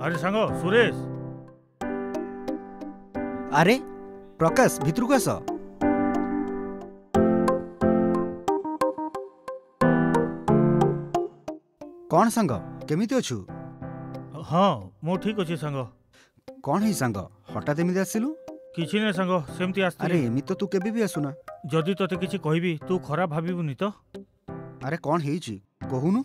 अरे सांग सुरेश। अरे प्रकाश भितर को आस। कौन सांग केमिति अछु? हाँ मु ठीक अच्छे सांग। कौन है सांग हठात एमती आसिलु? किछि नै सांग सेमती आस्ती। अरे एमती तो तू केबे भी आसुना। जदि तते किछि कहबी तू खराब भाबिबुनी तो। अरे कौन हेछि कहूनु?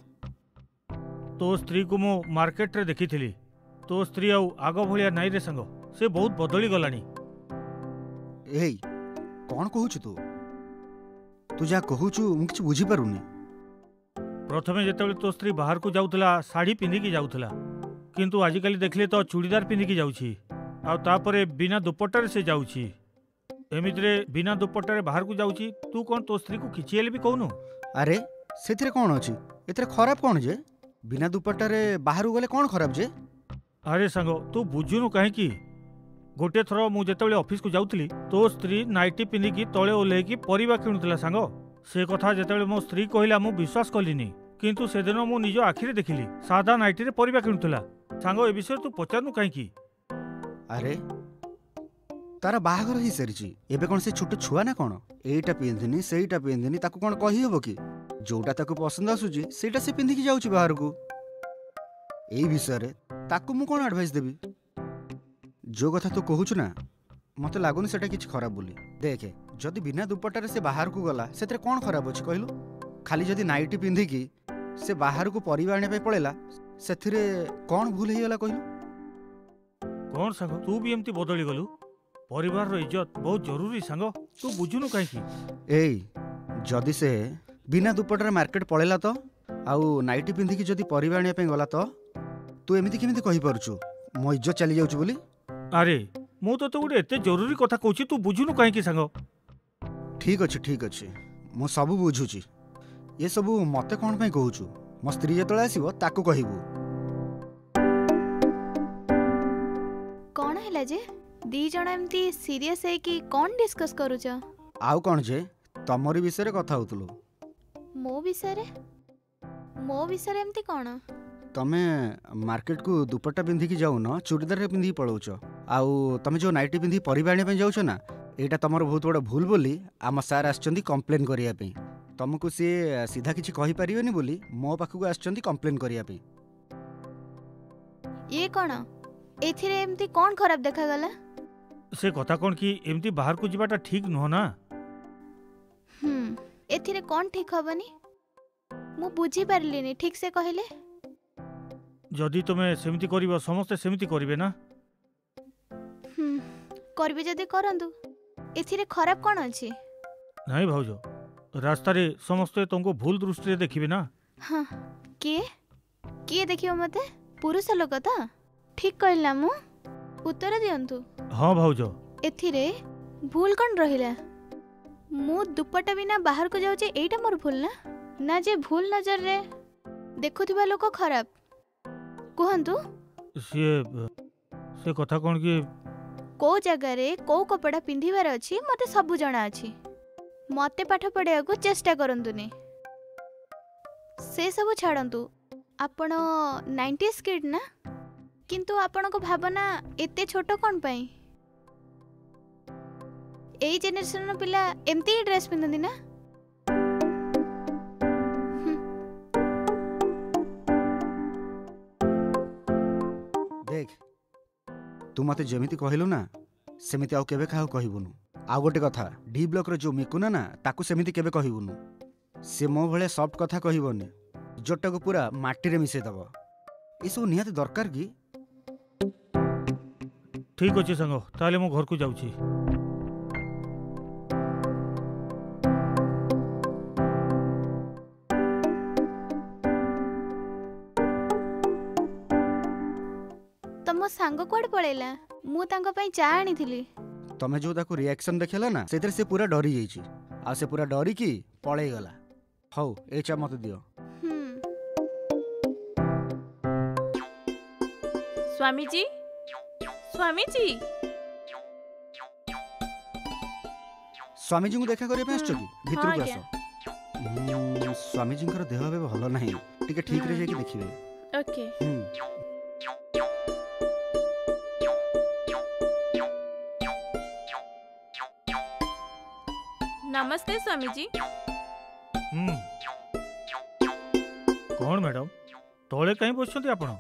तो स्त्री को मु मार्केट रे देखिथिली। तो स्त्री आग भलिया नाई रे सांग, से बहुत बदली गलानी। एई कौन कहूछु तू? तू जा कहूछु मु किछि बुझी पारुनी। प्रथमे जेतेबेले तो स्त्री बाहर को जाउतला साड़ी पिंधिकी जाउतला, किंतु आजिकाली देखले तो चूड़ीदार पिंधिकी जाउछि। आ तापरे बिना दुपट्टा रे से जाउछि। एमितिरे बिना दुपट्टा रे बाहर को जाउछि। तू कोन तो स्त्री को किछि हेले भी कहनु? अरे सेथिरे कौन अछि? एतरे खराब कौन जे? बिना दुपट्टा रे बाहर गले कौन खराब जे? अरे सांग तू बुझुनु कहीं गोटे थर मु जेतेबेले ऑफिस को जाउतली तो स्त्री नाइटी पिंधिकी तळे ओल्हेकी परिबा किणुतला सांग। से कथा जेतेबेले मो स्त्री कहिला मु विश्वास कलिनी, किंतु से दिन मु निज आखिरे देखिली सादा नाइटी रे परिबा किणुतला। सांग ए विषय तू पचारनु कहीं? अरे तारा बाहागर ही सारी एबे कौन से छोट छुआ ना कौन? एटा पिंधिनी सेटा पिंधिनी ताको कौन कही हबो कि? जोटा ताको पसंद आसुची सेटा से पिंधिकी जाउची बाहर को। एई विषय रे ताको मु कौन एडवाइस देबी? जो कथा तू कहूछु ना मते लागुनी सेटा किछ खराब बोली। देखे जदि बिना दुपट्टा रे से बाहर को गला सेतरे कौन खराब अछि कहलु? खाली जदि नाइटी पिंधिकी से बाहर को परिबा आने पे पड़ेला सेथिरे कौन भूल हे गला कहलु? कौन सांग तू भी एमती बदली गलु? परिवार रो इज्जत बहुत जरूरी सांग, तू बुझुनु कहीं? एई जदि से बिना दुपट्टा रे मार्केट पड़ेला तो आउ नाइटी पिंधिकी जदि परिबा आने पे गला तो तू एमिति केमिति कहि परछु मो इज्जत चली जाउछु बोली? अरे मु तो गोटे एते जरूरी कथा कहूची, तू बुझुनु कहीं सांग? ठीक अच्छे मु सब बुझुची। ये सब मते कौन पे कहूछु? मो स्त्री जेतळे आसीबो ताकू कहिबो। कौन हैला जे दी जण एमती सीरियस है कि कौन डिस्कस करूछ? आउ कौन जे तमरी विषय रे कथा होतलो। मो विषय एमती कौन? तमे मार्केट को दुपट्टा पिंधिकी जाऊ न चूड़ीदार रे पिंधिकी पळौछ। आउ तमे जो नाइटी पिंधि परिबा आने पे जाउछ ना एटा तमर बहुत बड़ा भूल बोली आम सार आछचंदी कंप्लेन करिया पे। तुमको सी सीधा किछि कहि परिबेनी बोली मो पाखु आछचंदी कंप्लेन करिया पे। ये कौन एथिरे एमती कौन खराब देखा गला? से कथा कौन कि एमती बाहर को जीवाटा ठीक नुह ना। एथिरे कौन ठीक हबनी? मु बुझी पारलिनी ठीक से कहले। जदि तुमे सेमती करिवो समस्त सेमती करिवे ना। करबे जदि करंतु एथिरे खराब कौन अछि? नहीं भाउजो रास्ता रे समस्त तुमको भूल दृष्टि रे देखिबे ना। हाँ किए देखियो मते? पुरुष लोक त ठीक कहला मु उत्तर दियंतु। हाँ भाउजो एथिरे भूल कौन रहिला? मु दुपट्टा बिना बाहर को जाउचे एटा मोर भूल ना जे भूल नजर रे देखुथिबा लोक खराब कहंतु? से कथा कौन कि को जगह रे को कपड़ा पिंधिबार अछि मते सब जणा अछि। मते पाठ पढ़िया को चेष्टा करंतुनी। से सब छाड़ंतु आपण 90s किड ना, किंतु आपण को भावना एते छोट कोन पई? एई जेनेरेशन पिला एमती ही ड्रेस पिंधंदी ना। देख तू मते जेमिति कहलु ना सेमिति आउ केबे खाओ कहबुनु। आउ गोटे कथा डी ब्लॉक रे जो मिकुना ना ताकू सेमिति केबे कहबुनु। से मो भले सॉफ्ट कथा कहबोनी जोटा को पूरा माटी रे मिसे दबो। ई सब निहाती दरकार की? ठीक अछि संग ताले मो घर को जाउची। तम सांग कोड पळेला? मु तांको पई चा आनी थिली। तमे जो ताको रिएक्शन देखला ना सेतिर से पूरा डरी जाईची। आ से पूरा डरी की पळेई गला। हौ ए चा मत दियो। स्वामी जी स्वामी जी को देखा करे पे आछो की भीतर को आसो। स्वामी जी देह बे भल नहीं टिके ठीक रे जाके देखिबे। ओके नमस्ते स्वामी जी। कौन मैडम तले कहीं बसछन्ती आपण?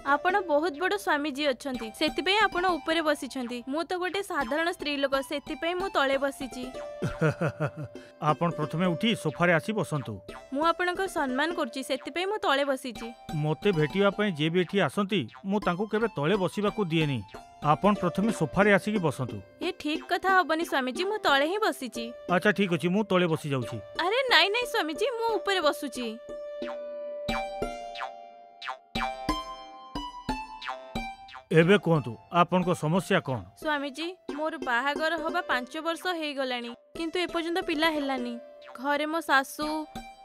आपण बहुत बड़ स्वामी जी अछंती, सेति आपण ऊपर बसिछंती। मु तो गोटे साधारण स्त्री लोक, सेति मु तळे बसिची। आपण प्रथमे उठी सोफारे आसी बसंतु। मु आपणकर सम्मान करची, सेति मु तळे बसिची। मते भेटिया पई जे भी एठी आसंती मु तांको केबे तळे बसिबाकू दिएनी। आपण प्रथमे सोफारे आसी की बसंतु। ये ठीक कथा हबनी स्वामी जी, मु तळे ही बसिची। अच्छा ठीक अछि, मु तळे बसी जाउछि। अरे नाई नाई स्वामी जी, मु ऊपर बसुची। एबे कहतु आपन को समस्या कौन? स्वामी जी मोर बाहागर हवा 5 वर्ष हे गलानी, किंतु एपर्यंत पिला हेलानी। घरे मो सासू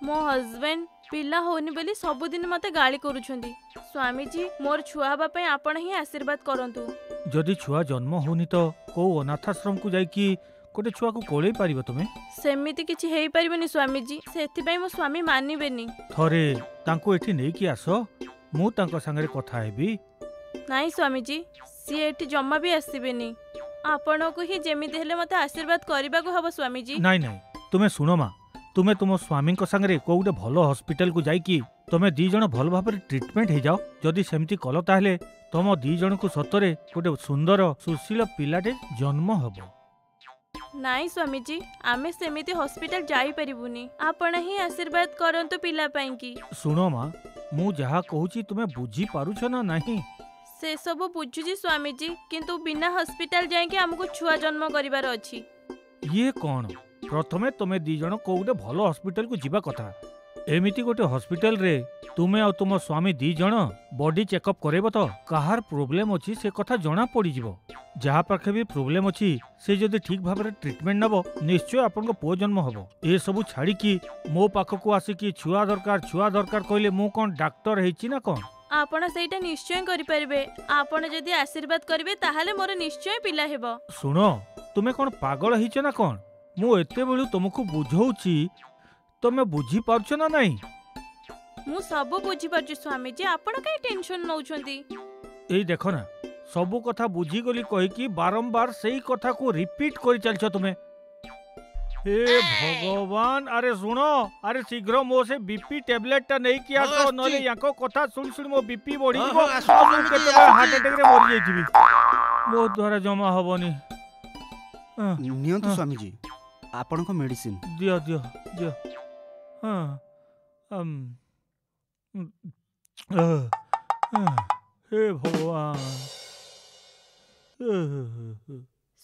मो हस्बैंड पिला होनी बोली सबुदिन मते गाली करूछंदी। स्वामी जी मोर छुआ हवा पई आपण ही आशीर्वाद करंतु। जदि छुआ जन्म होनी तो को अनाथाश्रम को जाई कि कोटे छुआ को कोले पारिबो तुमे? सेमिति किछि हेई परिबनी स्वामी जी, सेति पई मो स्वामी मानिबेनी। थरे तांको एठी नै कि आसो, मु तांको संगे कथा हेबी। नाई स्वामी जी, सी एठी जम्मा भी आसीबेनी। आपण को ही जेमिति हेले मते आशीर्वाद करबा को हबो स्वामी जी। नाई नाई तुमे सुनो मा, तुमे तुम स्वामी को संगे को गोटे भलो हॉस्पिटल को जाई कि तुमे दी जण भल भाबरे ट्रीटमेंट हे जाओ। जदि सेमति कल ताहले तुम दी जण को सतरे गोटे सुंदर सुशील पिलाटे जन्म हबो। नाई स्वामी जी, आमे सेमिति हॉस्पिटल जाई परिबुनी। आपण ही आशीर्वाद करंतु पिला पई की। सुनो मा, मु जहा कहूची तुमे बुझी पारुछ ना नहीं? से सब बुझुजी स्वामी जी, किंतु बिना हॉस्पिटल जाए कि हमको छुआ जन्म करिवार अछि। ये कौन? प्रथमे तुमे दी जण को गोटे भलो हॉस्पिटल को जीवा कथा। एमिति गोटे हॉस्पिटल रे तुमे और तुम स्वामी दी जण बॉडी चेकअप करेबो तो कहार प्रॉब्लम अछि से कथा जणा पड़ी जिवो। जहा पाखे भी प्रॉब्लम अछि से जदि ठीक भाबरे ट्रीटमेंट नबो निश्चय आपन को पो जन्म हबो। ए सब छाड़ी कि मो पाख को आसी कि छुआ दरकार कहले मु कोन डॉक्टर हेछि ना कोन? आपण सेटा निश्चय करि परिबे। आपण जदि आशीर्वाद करिवे ताहाले मोर निश्चय पिला हेबो। सुनो तुमे कोन पागल हिच ना कोन? मु एते बेलु तुमको बुझौछि, तुमे बुझी पारछ ना नहीं? मु सब बुझी पारछु स्वामी जी, आपण काई टेंशन नउछंती? एई देखो ना सबु कथा बुझी गली कहि कि बारंबार सेई कथा को रिपीट करि चलछ तुमे। हे भगवान, अरे सुनो, अरे शीघ्र मो से बीपी टैबलेट टा नहीं किया तो नले याको कथा सुन सुन मो बीपी बढ़ी जीवो। मु केते हार्ट अटैक रे मरि जाईथिबी। मो द्वारा जमा हबनी। नियंतु स्वामी जी आपन को मेडिसिन दियो दियो दियो। हे भगवान।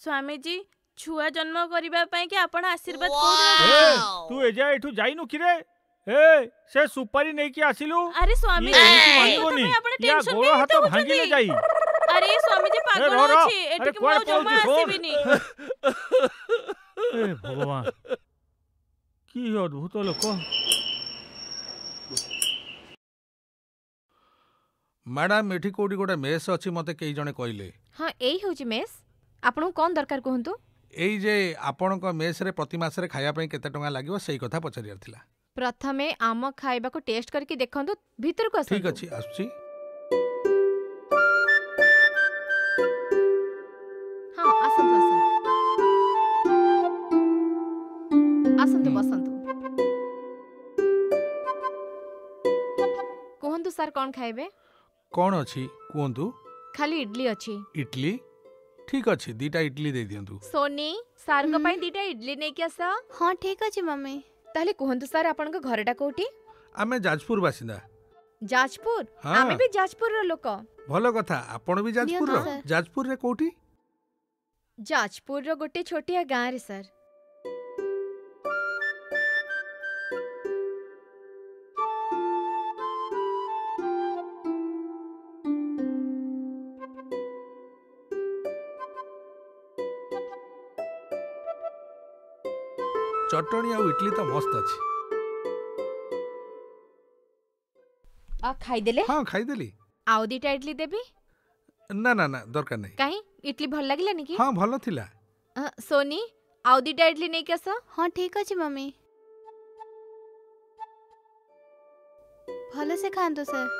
स्वामी जी छुआ जन्म करिबा पई कि आपण आशीर्वाद कोन? तू एजा एठू जाइनु किरे? ए से सुपारी नै कि आसिलु? अरे स्वामी जी मानिबोनी या गोड़ हाथ भांगी ले जाई। अरे स्वामी जी पागल अछि, एठी कि मो जमा आसीबिनी। ए भगवान की अद्भुत लोक। मैडम एठी कोडी गोटे मेस अछि मते केई जणे कइले। हां एई होची मेस। आपन कोन दरकार कहंतु? एई जे आपन को मेस रे प्रति मास रे खाया पई केते टंगा लागिवो सेई कथा पचारियार थिला। प्रथमे आम खाइबा को टेस्ट करके देखंतु, भीतर को आसंतु। ठीक अछि आसुची। हां आसंतु आसंतु बसंतु। कहंतु सर कोन खाइबे? कोन अछि कोंतु? खाली इडली अछि। इडली ठीक अछि, दीटा इडली दे दियंतु। सोनी सर को पई दीटा इडली नै कि आसा? हाँ ठीक अछि मम्मी। ताले कहंतु सर आपन को घरटा कोठी? आमे जाजपुर बासिंदा। जाजपुर? हाँ। आमे भी जाजपुर रो लोक। भलो कथा, आपण भी जाजपुर रो? सर। जाजपुर रे कोठी? जाजपुर रो गोटे छोटिया गां रे सर। चटणी और इडली तो मस्त अछि। आ खाई देले? हाँ खाई देली। आउ दीटा इडली देबी? ना ना ना दरकार नहीं। काई इडली भल लागिलानी कि? हाँ भलो थिला। सोनी आउ दीटा इडली नै कि आसा? हाँ ठीक अछि मम्मी। भलो से खांतु सर।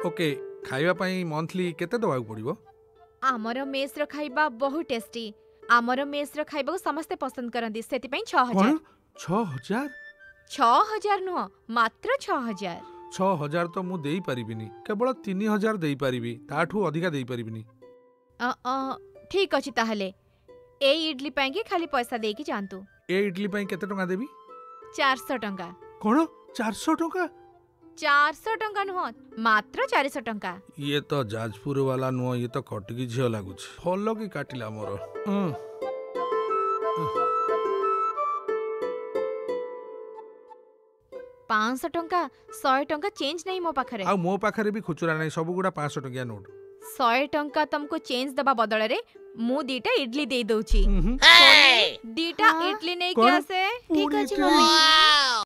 ओके खाइबा पई मंथली केते दवाक पड़िबो? आमर मेस रो खाइबा बहुत टेस्टी। आमर मेस रो खाइबा को समस्त पसंद करंदी, सेति पई 6000। कोन 6000? 6000 नुह, मात्र 6000। 6000 तो मु देई परिबिनी, केवल 3000 देई परिबी, ताठू अधिका देई परिबिनी। ठीक अछि ताहले ए इडली पई के खाली पैसा दे की जानतु। ए इडली पई केते टका देबी? 400 टंका। कोन 400 टका? 400 टंका नुह, मात्र 400 टंका। ये तो जाजपुर वाला नुह, ये तो कटकी झियो लागुछ। फॉलो की काटिला मोर। 500 टंका 100 टंका चेंज नहीं मो पाखरे। आ मो पाखरे भी खुचुरा नहीं, सब गुडा 500 टकिया नोट। 100 टंका तुमको चेंज दबा बदल रे मु दीटा इडली दे दउची। दीटा हाँ? इडली नहीं कौन? क्या से? ठीक अछि मम्मी।